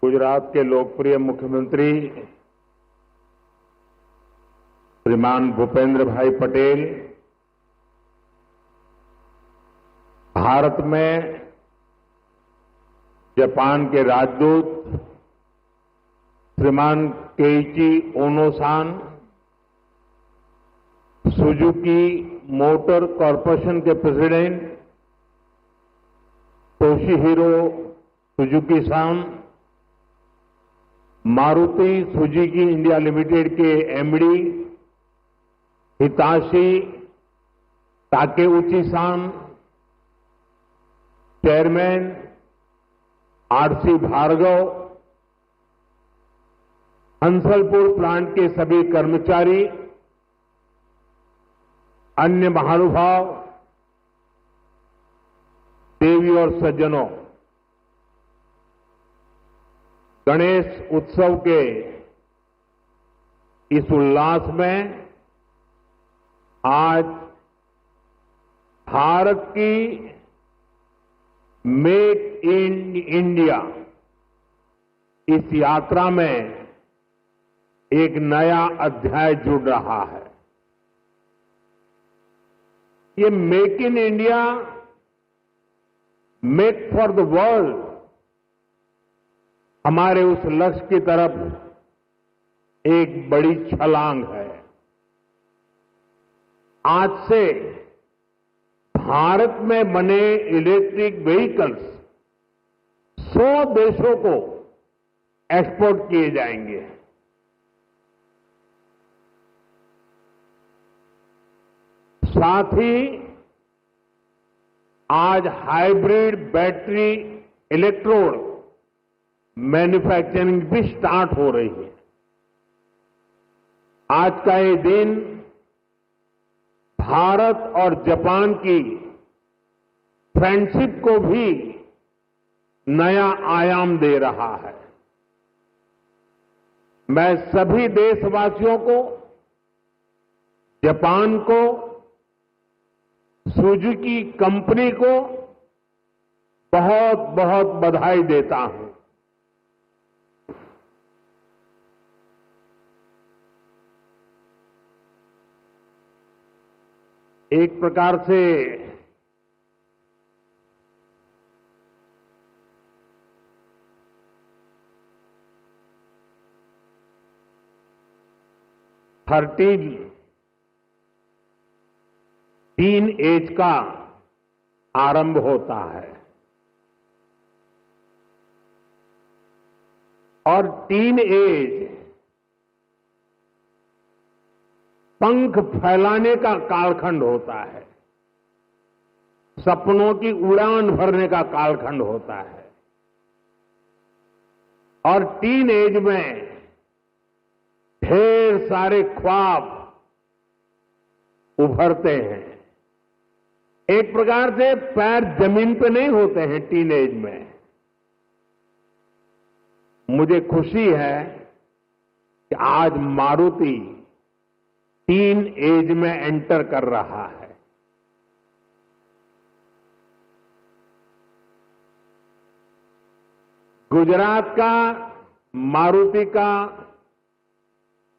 गुजरात के लोकप्रिय मुख्यमंत्री श्रीमान भूपेंद्र भाई पटेल भारत में जापान के राजदूत श्रीमान Keiichi Ono san, Suzuki Motor Corporation के president Toshihiro Suzuki san, Maruti Suzuki India Limited के MD Hitashi Takeuchi san, chairman RC Bhargava, Hansalpur plant के सभी कर्मचारी, अन्य महानुभाव, देवी और सज्जनों, गणेश उत्सव के इस उल्लास में आज भारत की मेक इन इंडिया इस यात्रा में एक नया अध्याय जुड़ रहा है। ये make in India, make for the world हमारे उस लक्ष्य की तरफ एक बड़ी छलांग है। आज से भारत में बने इलेक्ट्रिक व्हीकल्स 100 देशों को एक्सपोर्ट किए जाएंगे। साथ ही आज हाइब्रिड बैटरी इलेक्ट्रोड मैन्युफैक्चरिंग भी स्टार्ट हो रही है। आज का ये दिन भारत और जापान की फ्रेंडशिप को भी नया आयाम दे रहा है। मैं सभी देशवासियों को, जापान को, सुजुकी कंपनी को बहुत बहुत बधाई देता हूं। एक प्रकार से टीन एज का आरंभ होता है और टीन एज पंख फैलाने का कालखंड होता है, सपनों की उड़ान भरने का कालखंड होता है और टीन एज में ढेर सारे ख्वाब उभरते हैं। एक प्रकार से पैर जमीन पे नहीं होते हैं टीन एज में। मुझे खुशी है कि आज मारुति टीन एज में एंटर कर रहा है। गुजरात का मारुति का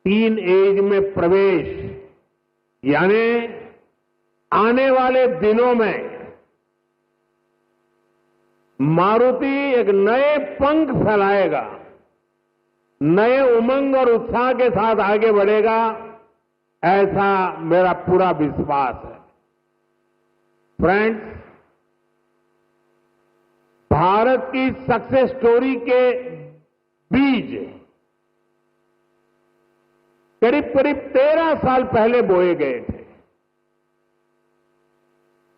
टीन एज में प्रवेश यानी आने वाले दिनों में मारुति एक नए पंख फैलाएगा, नए उमंग और उत्साह के साथ आगे बढ़ेगा, ऐसा मेरा पूरा विश्वास है। फ्रेंड्स, भारत की सक्सेस स्टोरी के बीज करीब करीब 13 साल पहले बोए गए थे।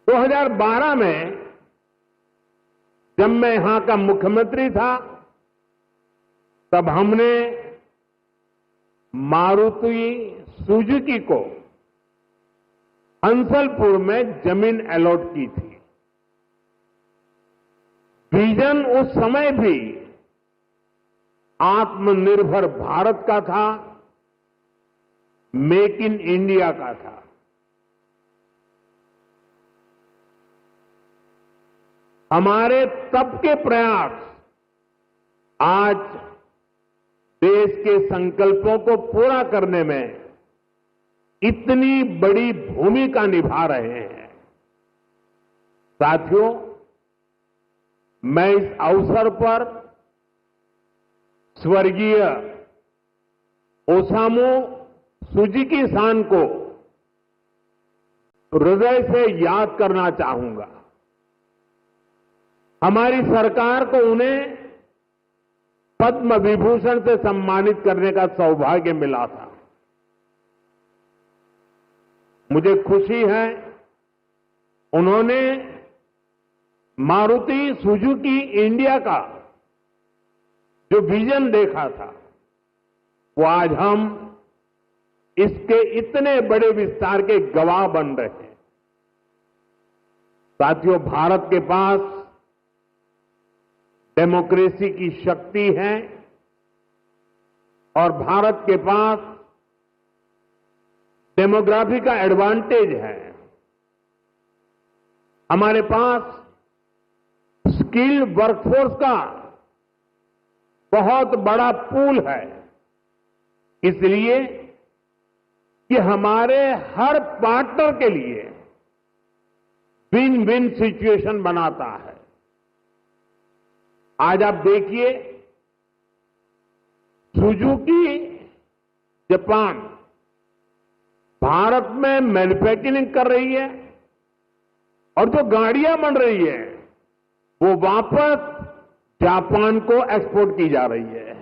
2012 में जब मैं यहां का मुख्यमंत्री था, तब हमने मारुति सुजुकी को हंसलपुर में जमीन अलॉट की थी। विजन उस समय भी आत्मनिर्भर भारत का था, मेक इन इंडिया का था। हमारे तब के प्रयास आज देश के संकल्पों को पूरा करने में इतनी बड़ी भूमिका निभा रहे हैं। साथियों, मैं इस अवसर पर स्वर्गीय ओसामू सुजीकी-सान को हृदय से याद करना चाहूंगा। हमारी सरकार को उन्हें पद्म विभूषण से सम्मानित करने का सौभाग्य मिला था। मुझे खुशी है उन्होंने मारुति सुजुकी इंडिया का जो विजन देखा था, वो आज हम इसके इतने बड़े विस्तार के गवाह बन रहे हैं। साथियों, भारत के पास डेमोक्रेसी की शक्ति है और भारत के पास डेमोग्राफी का एडवांटेज है। हमारे पास स्किल्ड वर्कफोर्स का बहुत बड़ा पूल है, इसलिए कि हमारे हर पार्टनर के लिए विन विन सिचुएशन बनाता है। आज आप देखिए, सुजुकी जापान भारत में मैन्युफैक्चरिंग कर रही है और जो गाड़ियां बन रही है वो वापस जापान को एक्सपोर्ट की जा रही है।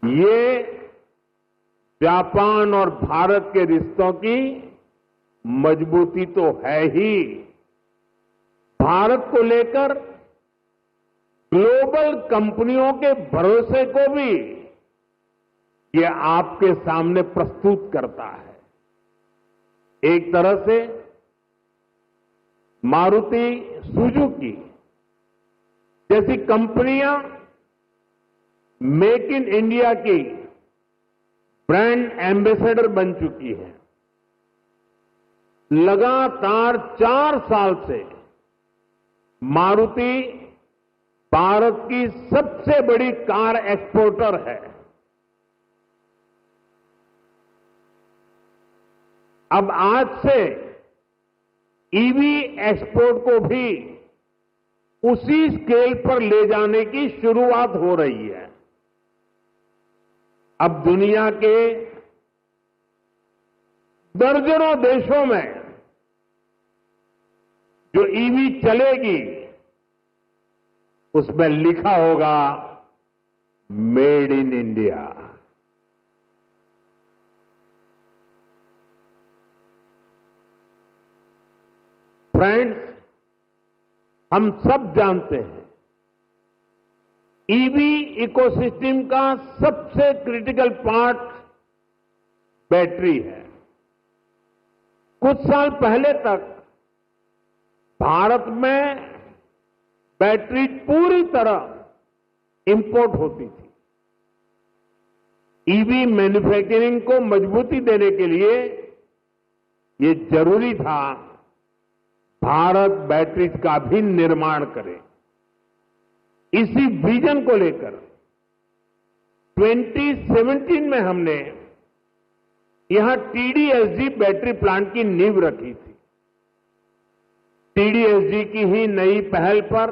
ये जापान और भारत के रिश्तों की मजबूती तो है ही, भारत को लेकर ग्लोबल कंपनियों के भरोसे को भी ये आपके सामने प्रस्तुत करता है। एक तरह से मारुति सुजुकी जैसी कंपनियां मेक इन इंडिया की ब्रांड एम्बेसडर बन चुकी है। लगातार 4 साल से मारुति भारत की सबसे बड़ी कार एक्सपोर्टर है। अब आज से ईवी एक्सपोर्ट को भी उसी स्केल पर ले जाने की शुरुआत हो रही है। अब दुनिया के दर्जनों देशों में जो ईवी चलेगी उसमें लिखा होगा मेड इन इंडिया। फ्रेंड्स, हम सब जानते हैं ईवी इकोसिस्टम का सबसे क्रिटिकल पार्ट बैटरी है। कुछ साल पहले तक भारत में बैटरी पूरी तरह इंपोर्ट होती थी। ईवी मैन्युफैक्चरिंग को मजबूती देने के लिए ये जरूरी था भारत बैटरीज का भी निर्माण करे। इसी विजन को लेकर 2017 में हमने यहां टीडीएसजी बैटरी प्लांट की नींव रखी थी। टीडीएसजी की ही नई पहल पर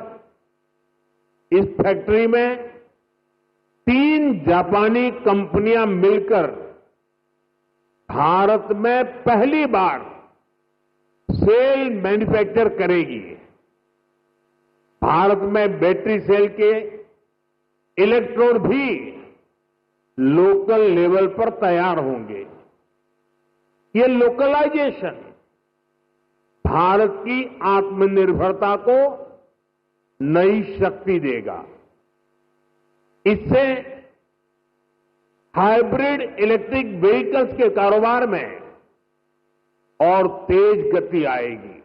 इस फैक्ट्री में 3 जापानी कंपनियां मिलकर भारत में पहली बार सेल मैन्युफैक्चर करेगी। भारत में बैटरी सेल के इलेक्ट्रोड भी लोकल लेवल पर तैयार होंगे। ये लोकलाइजेशन भारत की आत्मनिर्भरता को नई शक्ति देगा। इससे हाइब्रिड इलेक्ट्रिक व्हीकल्स के कारोबार में और तेज गति आएगी।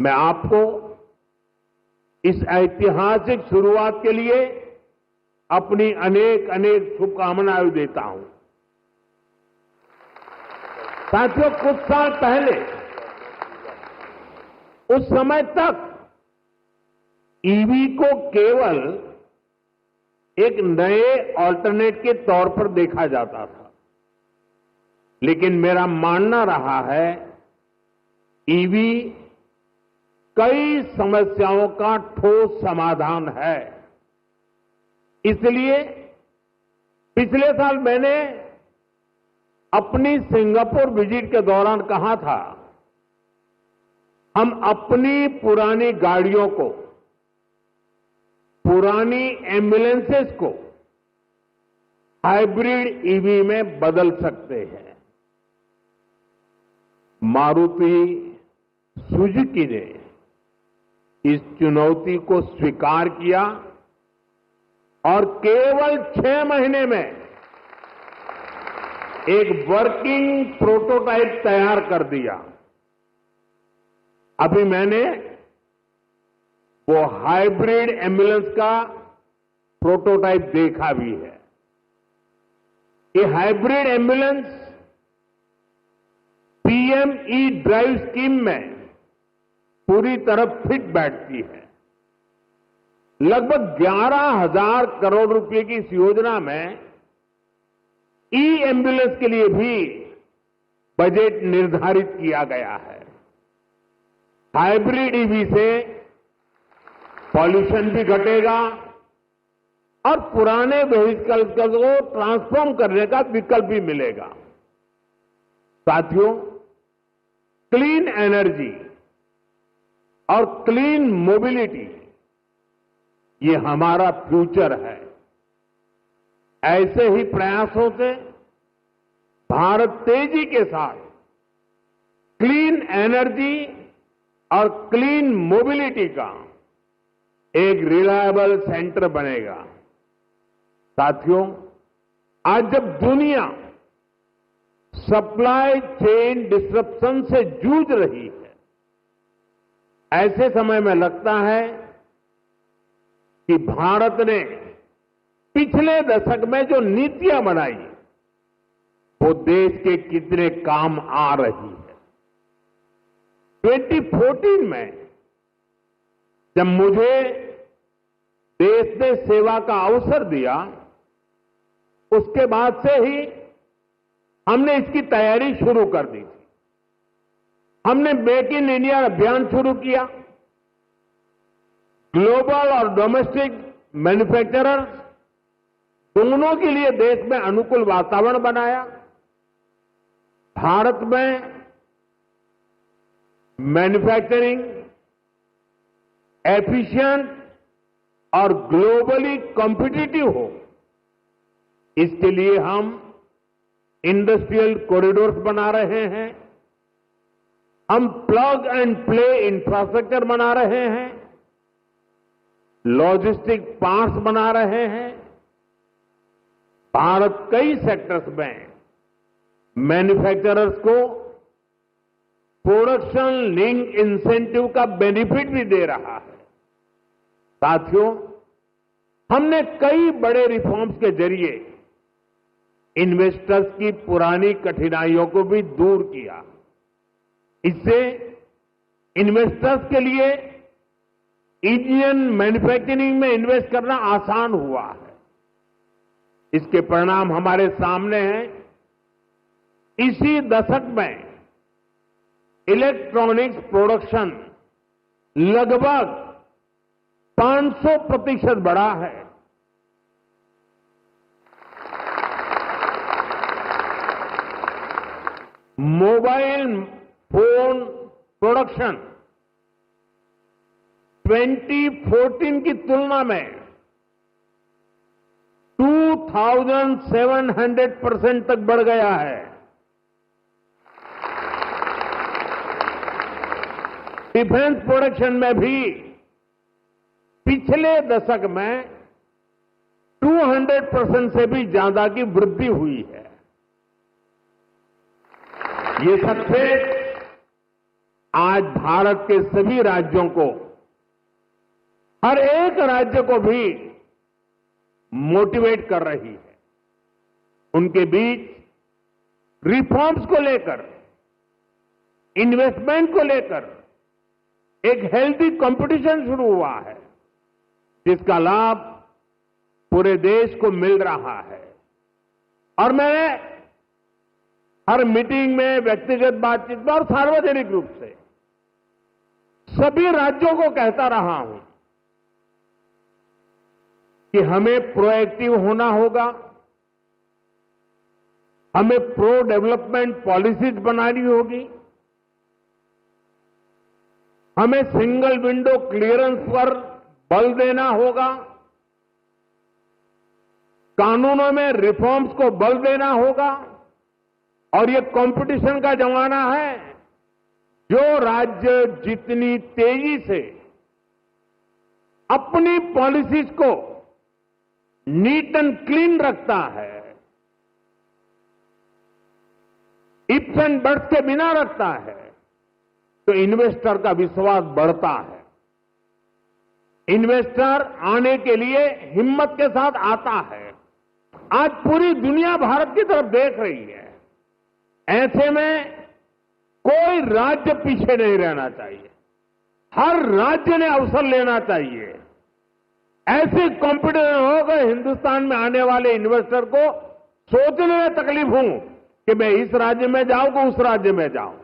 मैं आपको इस ऐतिहासिक शुरुआत के लिए अपनी अनेक अनेक शुभकामनाएं देता हूं। साथियों, कुछ साल पहले उस समय तक ईवी को केवल एक नए ऑल्टरनेट के तौर पर देखा जाता था, लेकिन मेरा मानना रहा है ईवी कई समस्याओं का ठोस समाधान है। इसलिए पिछले साल मैंने अपनी सिंगापुर विजिट के दौरान कहा था, हम अपनी पुरानी गाड़ियों को, पुरानी एम्बुलेंसेस को हाइब्रिड ईवी में बदल सकते हैं। मारुति सुजुकी ने इस चुनौती को स्वीकार किया और केवल 6 महीने में एक वर्किंग प्रोटोटाइप तैयार कर दिया। अभी मैंने वो हाइब्रिड एम्बुलेंस का प्रोटोटाइप देखा भी है। ये hybrid ambulance PM E drive scheme में पूरी तरह फिट बैठती है। लगभग 11,000 करोड़ रुपए की इस योजना में ई एम्बुलेंस के लिए भी बजट निर्धारित किया गया है। हाइब्रिड ईवी से पॉल्यूशन भी घटेगा और पुराने व्हीकल्स को ट्रांसफॉर्म करने का विकल्प भी मिलेगा। साथियों, क्लीन एनर्जी और क्लीन मोबिलिटी ये हमारा फ्यूचर है। ऐसे ही प्रयासों से भारत तेजी के साथ क्लीन एनर्जी और क्लीन मोबिलिटी का एक रिलायबल सेंटर बनेगा। साथियों, आज जब दुनिया सप्लाई चेन डिसरप्शन से जूझ रही है, ऐसे समय में लगता है कि भारत ने पिछले दशक में जो नीतियां बनाई वो देश के कितने काम आ रही है। 2014 में जब मुझे देश ने सेवा का अवसर दिया, उसके बाद से ही हमने इसकी तैयारी शुरू कर दी थी। हमने मेक इन इंडिया अभियान शुरू किया। ग्लोबल और डोमेस्टिक मैन्युफैक्चरर्स दोनों के लिए देश में अनुकूल वातावरण बनाया। भारत में मैन्युफैक्चरिंग एफिशिएंट और ग्लोबली कॉम्पिटिटिव हो, इसके लिए हम इंडस्ट्रियल कॉरिडोर्स बना रहे हैं। हम प्लग एंड प्ले इंफ्रास्ट्रक्चर बना रहे हैं, लॉजिस्टिक पार्क्स बना रहे हैं। भारत कई सेक्टर्स में मैन्युफैक्चरर्स को प्रोडक्शन लिंक इंसेंटिव का बेनिफिट भी दे रहा है। साथियों, हमने कई बड़े रिफॉर्म्स के जरिए इन्वेस्टर्स की पुरानी कठिनाइयों को भी दूर किया। इससे इन्वेस्टर्स के लिए इंडियन मैन्युफैक्चरिंग में इन्वेस्ट करना आसान हुआ है। इसके परिणाम हमारे सामने हैं। इसी दशक में इलेक्ट्रॉनिक्स प्रोडक्शन लगभग 500% बढ़ा है। मोबाइल फोन प्रोडक्शन 2014 की तुलना में 2700% तक बढ़ गया है। डिफेंस प्रोडक्शन में भी पिछले दशक में 200% से भी ज्यादा की वृद्धि हुई है। ये सक्सेस आज भारत के सभी राज्यों को, हर एक राज्य को भी मोटिवेट कर रही है। उनके बीच रिफॉर्म्स को लेकर, इन्वेस्टमेंट को लेकर एक हेल्दी कंपटीशन शुरू हुआ है। जिसका लाभ पूरे देश को मिल रहा है। और मैंने हर मीटिंग में, व्यक्तिगत बातचीत में और सार्वजनिक रूप से सभी राज्यों को कहता रहा हूं कि हमें प्रोएक्टिव होना होगा, हमें प्रो डेवलपमेंट पॉलिसीज बनानी होगी, हमें सिंगल विंडो क्लियरेंस पर बल देना होगा, कानूनों में रिफॉर्म्स को बल देना होगा। और ये कंपटीशन का जमाना है। जो राज्य जितनी तेजी से अपनी पॉलिसीज को नीट एंड क्लीन रखता है, इफ्स एंड बट्स के बिना रखता है, तो इन्वेस्टर का विश्वास बढ़ता है। इन्वेस्टर आने के लिए हिम्मत के साथ आता है। आज पूरी दुनिया भारत की तरफ देख रही है। ऐसे में कोई राज्य पीछे नहीं रहना चाहिए। हर राज्य ने अवसर लेना चाहिए। ऐसे कॉम्पिटिशन होगा हिंदुस्तान में आने वाले इन्वेस्टर को सोचने में तकलीफ हूं कि मैं इस राज्य में जाऊं कि उस राज्य में जाऊं।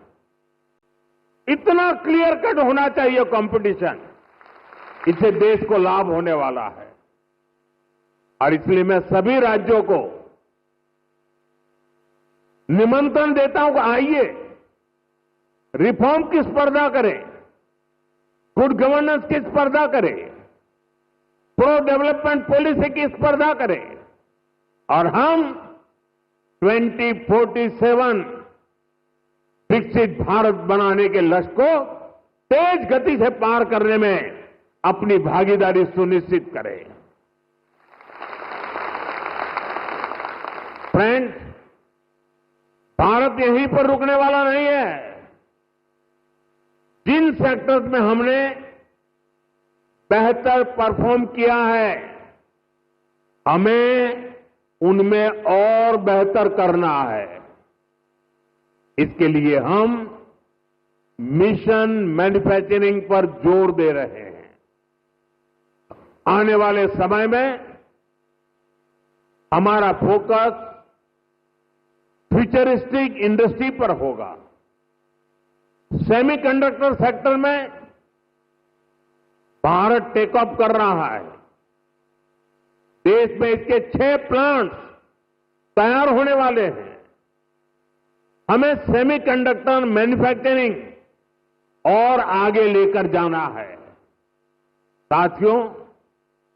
इतना क्लियर कट होना चाहिए कंपटीशन। इससे देश को लाभ होने वाला है। और इसलिए मैं सभी राज्यों को निमंत्रण देता हूं कि आइए, रिफॉर्म की स्पर्धा करें, गुड गवर्नेंस की स्पर्धा करें, प्रो डेवलपमेंट पॉलिसी की स्पर्धा करें और हम 2047 विकसित भारत बनाने के लक्ष्य को तेज गति से पार करने में अपनी भागीदारी सुनिश्चित करें। फ्रेंड्स, भारत यहीं पर रुकने वाला नहीं है। जिन सेक्टर्स में हमने बेहतर परफॉर्म किया है, हमें उनमें और बेहतर करना है। इसके लिए हम मिशन मैन्युफैक्चरिंग पर जोर दे रहे हैं। आने वाले समय में हमारा फोकस फ्यूचरिस्टिक इंडस्ट्री पर होगा। सेमीकंडक्टर सेक्टर में भारत टेक ऑफ कर रहा है। देश में इसके 6 प्लांट्स तैयार होने वाले हैं। हमें सेमीकंडक्टर मैन्युफैक्चरिंग और आगे लेकर जाना है। साथियों,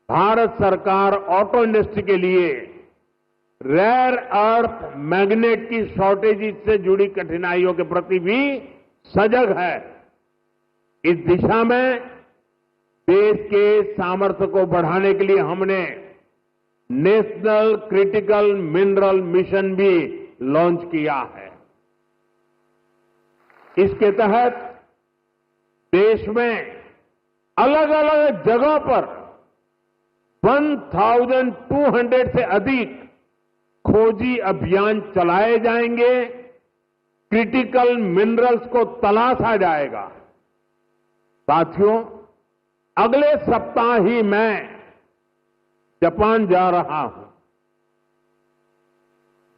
भारत सरकार ऑटो इंडस्ट्री के लिए रेयर अर्थ मैग्नेट की शॉर्टेज से जुड़ी कठिनाइयों के प्रति भी सजग है। इस दिशा में देश के सामर्थ्य को बढ़ाने के लिए हमने नेशनल क्रिटिकल मिनरल मिशन भी लॉन्च किया है। इसके तहत देश में अलग अलग जगहों पर 1200 से अधिक खोजी अभियान चलाए जाएंगे। क्रिटिकल मिनरल्स को तलाशा जाएगा। साथियों, अगले सप्ताह ही मैं जापान जा रहा हूं।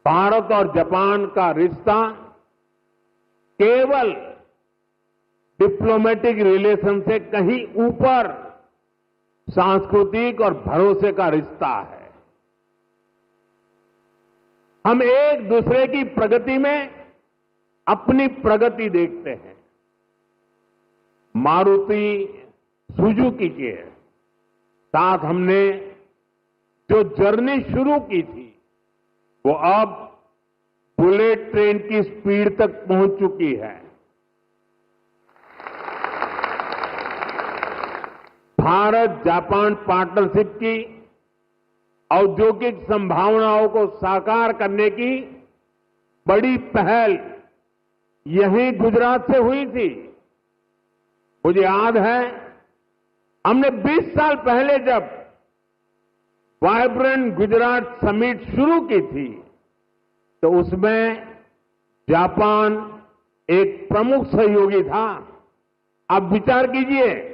भारत और जापान का रिश्ता केवल डिप्लोमेटिक रिलेशन से कहीं ऊपर सांस्कृतिक और भरोसे का रिश्ता है। हम एक दूसरे की प्रगति में अपनी प्रगति देखते हैं। मारुति सुजुकी के साथ हमने जो जर्नी शुरू की थी, वो अब बुलेट ट्रेन की स्पीड तक पहुंच चुकी है। भारत जापान पार्टनरशिप की औद्योगिक संभावनाओं को साकार करने की बड़ी पहल यहीं गुजरात से हुई थी। मुझे याद है, हमने 20 साल पहले जब वाइब्रेंट गुजरात समिट शुरू की थी, तो उसमें जापान एक प्रमुख सहयोगी था। आप विचार कीजिए,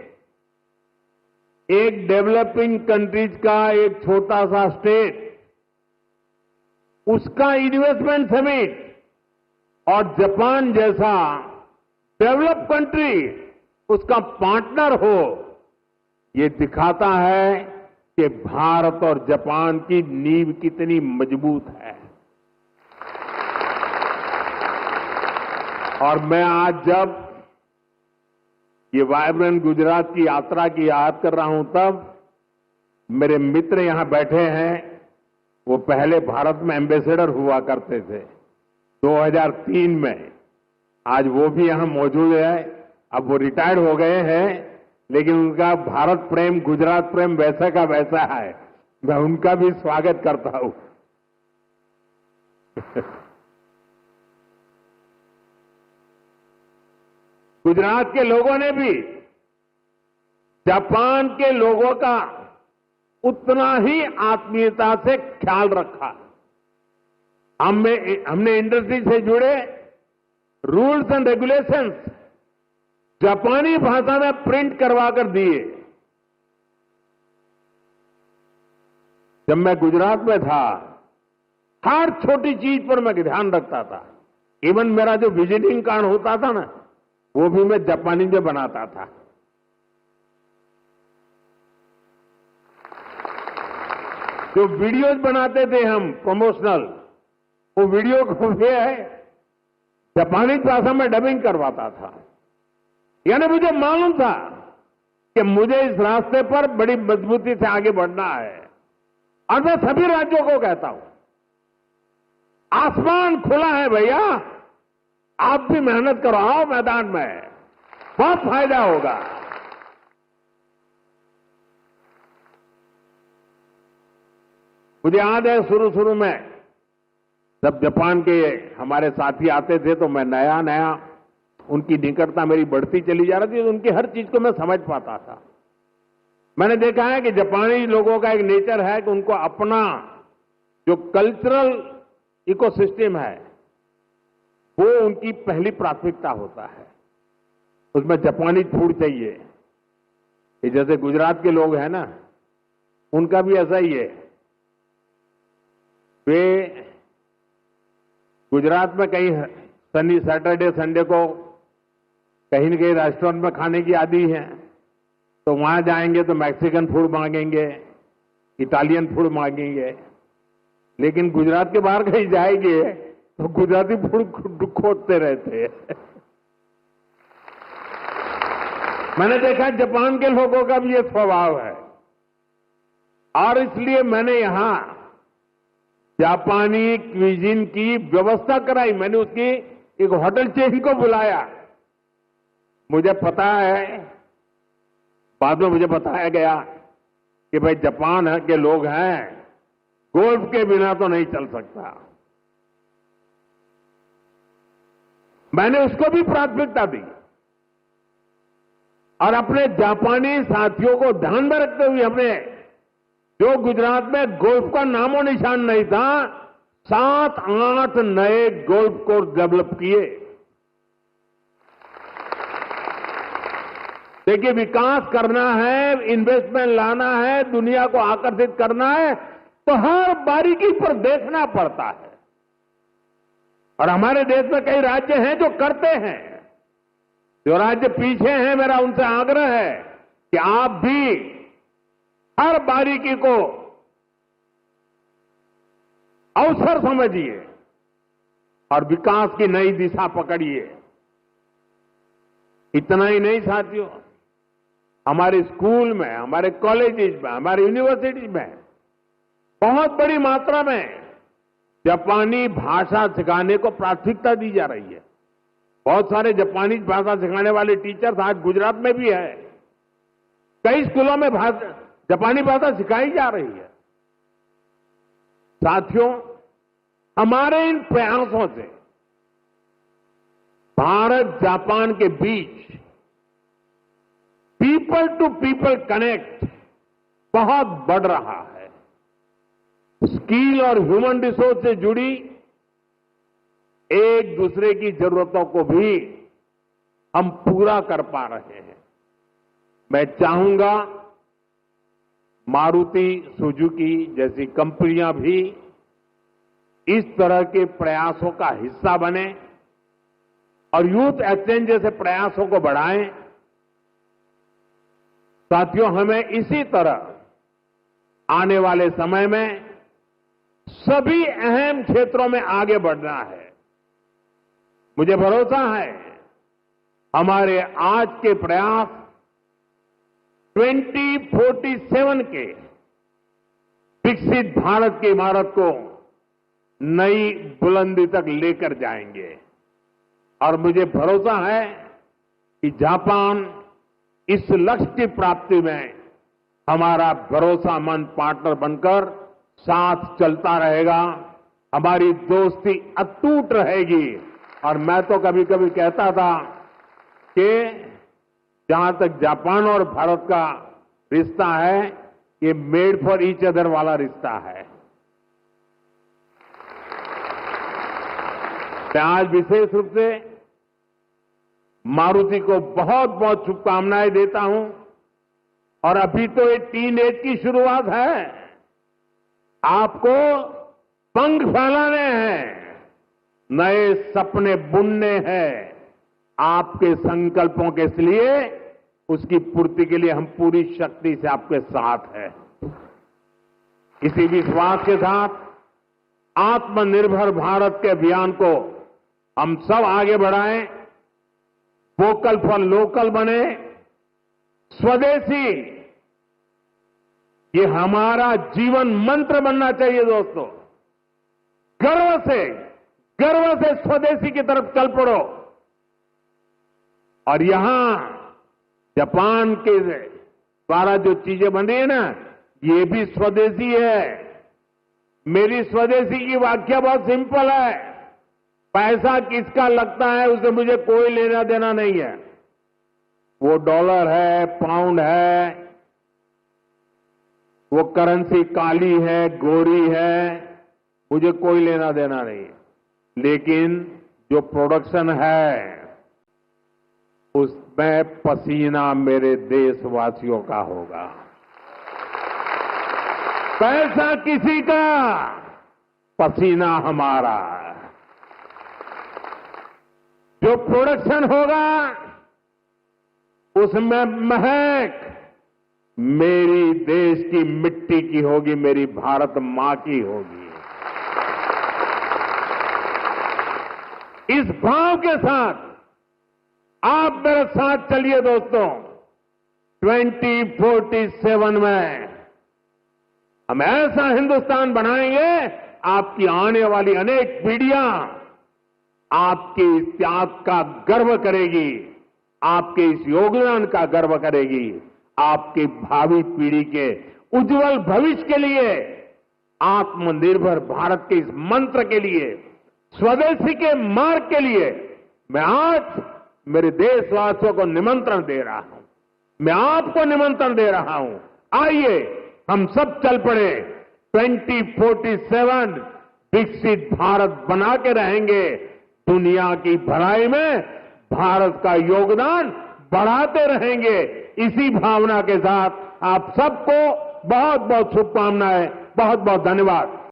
एक डेवलपिंग कंट्रीज का एक छोटा सा स्टेट, उसका इन्वेस्टमेंट समिट और जापान जैसा डेवलप कंट्री उसका पार्टनर हो, ये दिखाता है कि भारत और जापान की नींव कितनी मजबूत है। और मैं आज जब ये वाइब्रेंट गुजरात की यात्रा की याद कर रहा हूं, तब मेरे मित्र यहां बैठे हैं, वो पहले भारत में एम्बेसडर हुआ करते थे 2003 में। आज वो भी यहां मौजूद है। अब वो रिटायर्ड हो गए हैं, लेकिन उनका भारत प्रेम, गुजरात प्रेम वैसा का वैसा है। मैं उनका भी स्वागत करता हूं। गुजरात के लोगों ने भी जापान के लोगों का उतना ही आत्मीयता से ख्याल रखा। हमने इंडस्ट्री से जुड़े रूल्स एंड रेगुलेशंस जापानी भाषा में प्रिंट करवा कर दिए। जब मैं गुजरात में था, हर छोटी चीज पर मैं ध्यान रखता था। इवन मेरा जो विजिटिंग कार्ड होता था ना, वो भी मैं जापानी में बनाता था। जो वीडियोज बनाते थे हम प्रमोशनल, वो वीडियो को भी है जापानी भाषा में डबिंग करवाता था। यानी मुझे मालूम था कि मुझे इस रास्ते पर बड़ी मजबूती से आगे बढ़ना है। और मैं सभी राज्यों को कहता हूं, आसमान खुला है भैया, आप भी मेहनत करो, आओ मैदान में, बहुत फायदा होगा। मुझे याद है शुरू में जब जापान के हमारे साथी आते थे, तो मैं नया नया उनकी निकटता मेरी बढ़ती चली जा रही थी, तो उनकी हर चीज को मैं समझ पाता था। मैंने देखा है कि जापानी लोगों का एक नेचर है कि उनको अपना जो कल्चरल इकोसिस्टम है, वो उनकी पहली प्राथमिकता होता है। उसमें जापानी फूड चाहिए। ये जैसे गुजरात के लोग हैं ना, उनका भी ऐसा ही है। वे गुजरात में कहीं शनि, सैटरडे, संडे को कहीं न कहीं रेस्टोरेंट में खाने की आदी है, तो वहां जाएंगे तो मैक्सिकन फूड मांगेंगे, इटालियन फूड मांगेंगे। लेकिन गुजरात के बाहर कहीं जाएंगे तो गुजराती फूड खोजते रहते हैं। मैंने देखा जापान के लोगों का भी ये स्वभाव है, और इसलिए मैंने यहां जापानी क्विजिन की व्यवस्था कराई। मैंने उसकी एक होटल चेन को बुलाया। मुझे पता है, बाद में मुझे बताया गया कि भाई जापान के लोग हैं, गोल्फ के बिना तो नहीं चल सकता। मैंने उसको भी प्राथमिकता दी, और अपने जापानी साथियों को ध्यान में रखते हुए हमने, जो गुजरात में गोल्फ का नामो निशान नहीं था, 7-8 नए गोल्फ कोर्स डेवलप किए। देखिए, विकास करना है, इन्वेस्टमेंट लाना है, दुनिया को आकर्षित करना है, तो हर बारीकी पर देखना पड़ता है। और हमारे देश में कई राज्य हैं जो करते हैं। जो राज्य पीछे हैं, मेरा उनसे आग्रह है कि आप भी हर बारीकी को अवसर समझिए और विकास की नई दिशा पकड़िए। इतना ही नहीं साथियों, हमारे स्कूल में, हमारे कॉलेजेस में, हमारे यूनिवर्सिटीज में बहुत बड़ी मात्रा में जापानी भाषा सिखाने को प्राथमिकता दी जा रही है। बहुत सारे जापानी भाषा सिखाने वाले टीचर्स आज गुजरात में भी है। कई स्कूलों में जापानी भाषा सिखाई जा रही है। साथियों, हमारे इन प्रयासों से भारत जापान के बीच पीपल टू पीपल कनेक्ट बहुत बढ़ रहा है। स्किल और ह्यूमन रिसोर्स से जुड़ी एक दूसरे की जरूरतों को भी हम पूरा कर पा रहे हैं। मैं चाहूंगा मारुति सुजुकी जैसी कंपनियां भी इस तरह के प्रयासों का हिस्सा बने और यूथ एक्सचेंज जैसे प्रयासों को बढ़ाएं। साथियों, हमें इसी तरह आने वाले समय में सभी अहम क्षेत्रों में आगे बढ़ना है। मुझे भरोसा है हमारे आज के प्रयास 2047 के विकसित भारत की इमारत को नई बुलंदी तक लेकर जाएंगे और मुझे भरोसा है कि जापान इस लक्ष्य की प्राप्ति में हमारा भरोसामंद पार्टनर बनकर साथ चलता रहेगा। हमारी दोस्ती अटूट रहेगी और मैं तो कभी कभी कहता था कि जहां तक जापान और भारत का रिश्ता है, ये मेड फॉर ईच अदर वाला रिश्ता है। मैं आज विशेष रूप से मारुति को बहुत बहुत शुभकामनाएं देता हूं और अभी तो ये टीन एज की शुरुआत है। आपको पंख फैलाने हैं, नए सपने बुनने हैं। आपके संकल्पों के लिए, उसकी पूर्ति के लिए हम पूरी शक्ति से आपके साथ हैं। इसी विश्वास के साथ आत्मनिर्भर भारत के अभियान को हम सब आगे बढ़ाएं, वोकल फॉर लोकल बने, स्वदेशी ये हमारा जीवन मंत्र बनना चाहिए। दोस्तों, गर्व से स्वदेशी की तरफ चल पड़ो। और यहां जापान के द्वारा जो चीजें बन रही है ना, ये भी स्वदेशी है। मेरी स्वदेशी की व्याख्या बहुत सिंपल है। पैसा किसका लगता है उससे मुझे कोई लेना देना नहीं है। वो डॉलर है, पाउंड है, वो करेंसी काली है, गोरी है, मुझे कोई लेना देना नहीं है। लेकिन जो प्रोडक्शन है उसमें पसीना मेरे देशवासियों का होगा। पैसा किसी का, पसीना हमारा। जो प्रोडक्शन होगा उसमें महक मेरी देश की मिट्टी की होगी, मेरी भारत मां की होगी। इस भाव के साथ आप मेरे साथ चलिए दोस्तों। 2047 में हम ऐसा हिंदुस्तान बनाएंगे, आपकी आने वाली अनेक पीढ़ियां आपके इस त्याग का गर्व करेगी, आपके इस योगदान का गर्व करेगी। आपकी भावी पीढ़ी के उज्जवल भविष्य के लिए, आत्मनिर्भर भारत के इस मंत्र के लिए, स्वदेशी के मार्ग के लिए मैं आज मेरे देशवासियों को निमंत्रण दे रहा हूं। मैं आपको निमंत्रण दे रहा हूं। आइए हम सब चल पड़े। 2047 विकसित भारत बना के रहेंगे। दुनिया की भलाई में भारत का योगदान बढ़ाते रहेंगे। इसी भावना के साथ आप सबको बहुत बहुत शुभकामनाएं, बहुत बहुत धन्यवाद।